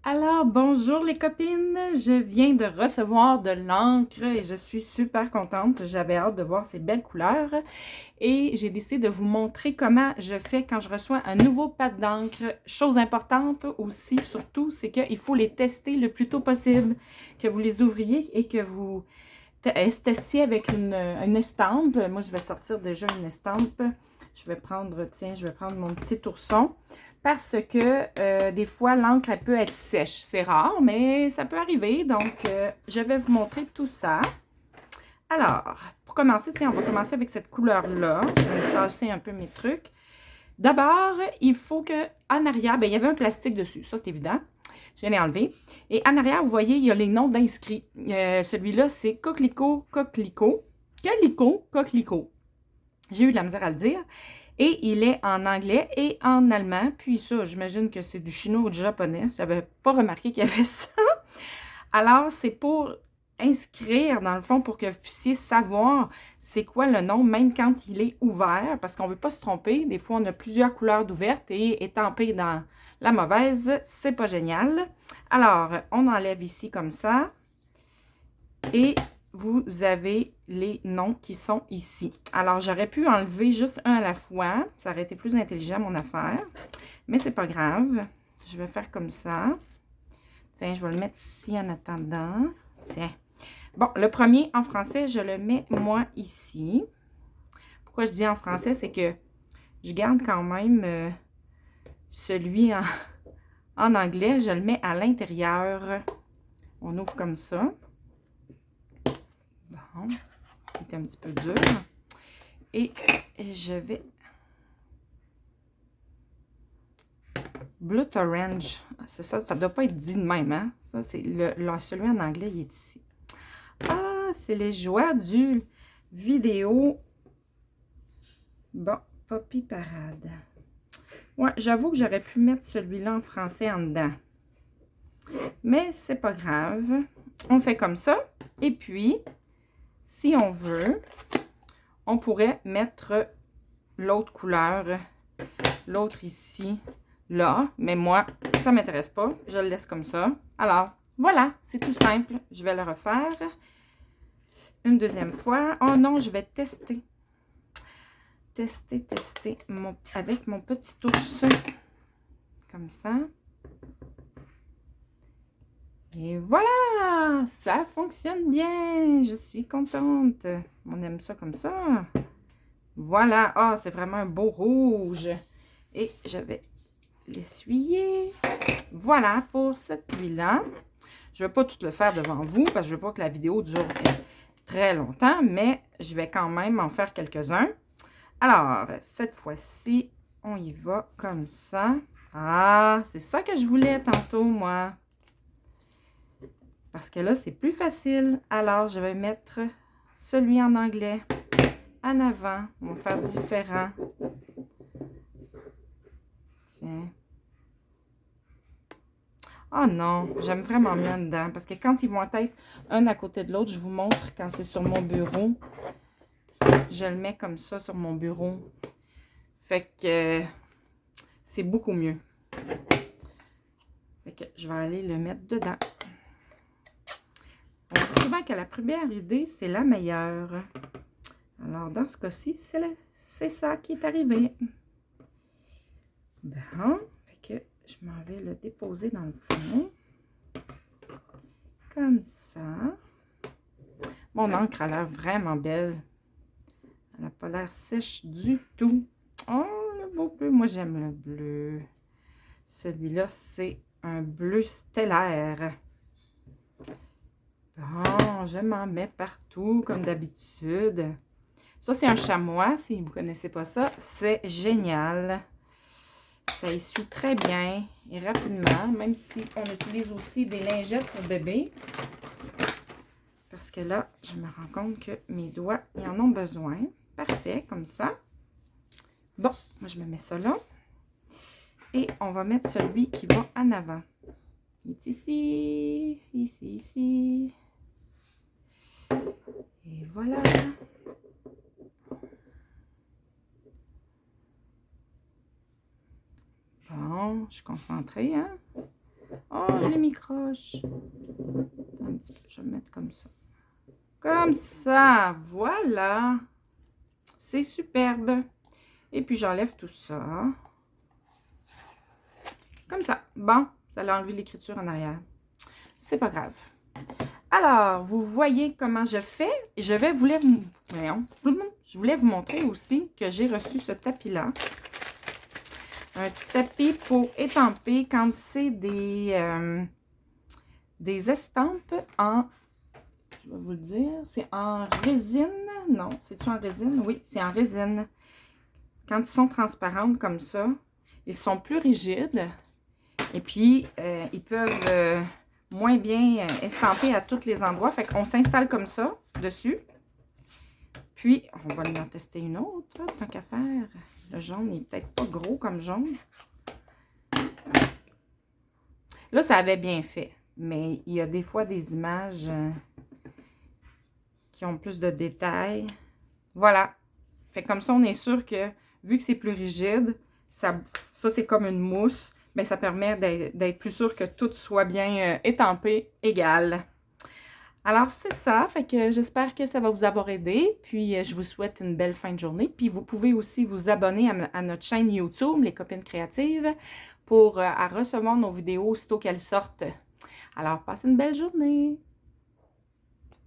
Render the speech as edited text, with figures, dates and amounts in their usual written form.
Alors, bonjour les copines, je viens de recevoir de l'encre et je suis super contente. J'avais hâte de voir ces belles couleurs et j'ai décidé de vous montrer comment je fais quand je reçois un nouveau pack d'encre. Chose importante aussi, surtout, c'est qu'il faut les tester le plus tôt possible, que vous les ouvriez et que vous testiez avec une estampe. Moi, je vais sortir déjà une estampe. Je vais prendre mon petit ourson. Parce que des fois, l'encre, elle peut être sèche. C'est rare, mais ça peut arriver. Donc, je vais vous montrer tout ça. Alors, pour commencer, tiens, on va commencer avec cette couleur-là. Je vais tasser un peu mes trucs. D'abord, il faut que, en arrière, ben, il y avait un plastique dessus. Ça, c'est évident. Je l'ai enlevé. Et en arrière, vous voyez, il y a les noms d'inscrits. Celui-là, c'est Coquelicot, Coquelicot. Calico, Coquelicot. J'ai eu de la misère à le dire. Et il est en anglais et en allemand. Puis ça, j'imagine que c'est du chinois ou du japonais. Je n'avais pas remarqué qu'il y avait ça. Alors, c'est pour inscrire, dans le fond, pour que vous puissiez savoir c'est quoi le nom, même quand il est ouvert, parce qu'on ne veut pas se tromper. Des fois, on a plusieurs couleurs d'ouvertes et étampées dans la mauvaise. C'est pas génial. Alors, on enlève ici comme ça. Et vous avez les noms qui sont ici. Alors, j'aurais pu enlever juste un à la fois. Ça aurait été plus intelligent, mon affaire. Mais c'est pas grave. Je vais faire comme ça. Tiens, je vais le mettre ici en attendant. Tiens. Bon, le premier en français, je le mets moi ici. Pourquoi je dis en français, c'est que je garde quand même celui en anglais. Je le mets à l'intérieur. On ouvre comme ça. Bon, c'est un petit peu dur. Et je vais... Blue Orange. C'est ça, ça ne doit pas être dit de même, hein? Ça, c'est celui en anglais, il est ici. Ah, c'est les joies du vidéo. Bon, Poppy Parade. Ouais, j'avoue que j'aurais pu mettre celui-là en français en dedans. Mais c'est pas grave. On fait comme ça. Et puis, si on veut, on pourrait mettre l'autre couleur, l'autre ici, là. Mais moi, ça ne m'intéresse pas. Je le laisse comme ça. Alors, voilà, c'est tout simple. Je vais le refaire une deuxième fois. Oh non, je vais tester. Tester avec mon petit ours. Comme ça. Et voilà! Ça fonctionne bien! Je suis contente. On aime ça comme ça. Voilà. Ah, c'est vraiment un beau rouge. Et je vais l'essuyer. Voilà pour cette huile-là. Je ne vais pas tout le faire devant vous parce que je ne veux pas que la vidéo dure très longtemps, mais je vais quand même en faire quelques-uns. Alors, cette fois-ci, on y va comme ça. Ah, c'est ça que je voulais tantôt, moi. Parce que là, c'est plus facile. Alors, je vais mettre celui en anglais en avant. On va faire différent. Tiens. Oh non, j'aime vraiment mieux en dedans. Parce que quand ils vont être un à côté de l'autre, je vous montre quand c'est sur mon bureau. Je le mets comme ça sur mon bureau. Fait que c'est beaucoup mieux. Fait que je vais aller le mettre dedans. On dit souvent que la première idée, c'est la meilleure. Alors, dans ce cas-ci, c'est ça qui est arrivé. Bon, fait que je m'en vais le déposer dans le fond. Comme ça. Mon encre a l'air vraiment belle. Elle n'a pas l'air sèche du tout. Oh, le beau bleu. Moi, j'aime le bleu. Celui-là, c'est un bleu stellaire. Bon, je m'en mets partout, comme d'habitude. Ça, c'est un chamois, si vous ne connaissez pas ça. C'est génial. Ça essuie très bien et rapidement, même si on utilise aussi des lingettes pour bébé. Parce que là, je me rends compte que mes doigts, ils en ont besoin. Parfait, comme ça. Bon, moi, je me mets ça là. Et on va mettre celui qui va en avant. Il est ici, ici. Et voilà. Bon, je suis concentrée, hein? Oh, je l'ai mis croche. Un petit peu, je vais me mettre comme ça. Comme ça, voilà. C'est superbe. Et puis, j'enlève tout ça. Comme ça. Bon, ça l'a enlevé l'écriture en arrière. C'est pas grave. Alors, vous voyez comment je fais. Je voulais vous montrer aussi que j'ai reçu ce tapis-là. Un tapis pour étamper quand c'est des estampes en, je vais vous le dire, c'est en résine. Non, c'est-tu en résine? Oui, c'est en résine. Quand ils sont transparentes comme ça, ils sont plus rigides. Et puis, ils peuvent moins bien estamper à tous les endroits. Fait qu'on s'installe comme ça, dessus. Puis, on va en tester une autre, là, tant qu'à faire. Le jaune n'est peut-être pas gros comme jaune. Là, ça avait bien fait. Mais il y a des fois des images qui ont plus de détails. Voilà. Fait comme ça, on est sûr que, vu que c'est plus rigide, ça c'est comme une mousse. Mais ça permet d'être plus sûr que tout soit bien étampé égal. Alors, c'est ça. Fait que j'espère que ça va vous avoir aidé. Puis, je vous souhaite une belle fin de journée. Puis, vous pouvez aussi vous abonner à notre chaîne YouTube, Les Copines Créatives, pour à recevoir nos vidéos aussitôt qu'elles sortent. Alors, passez une belle journée!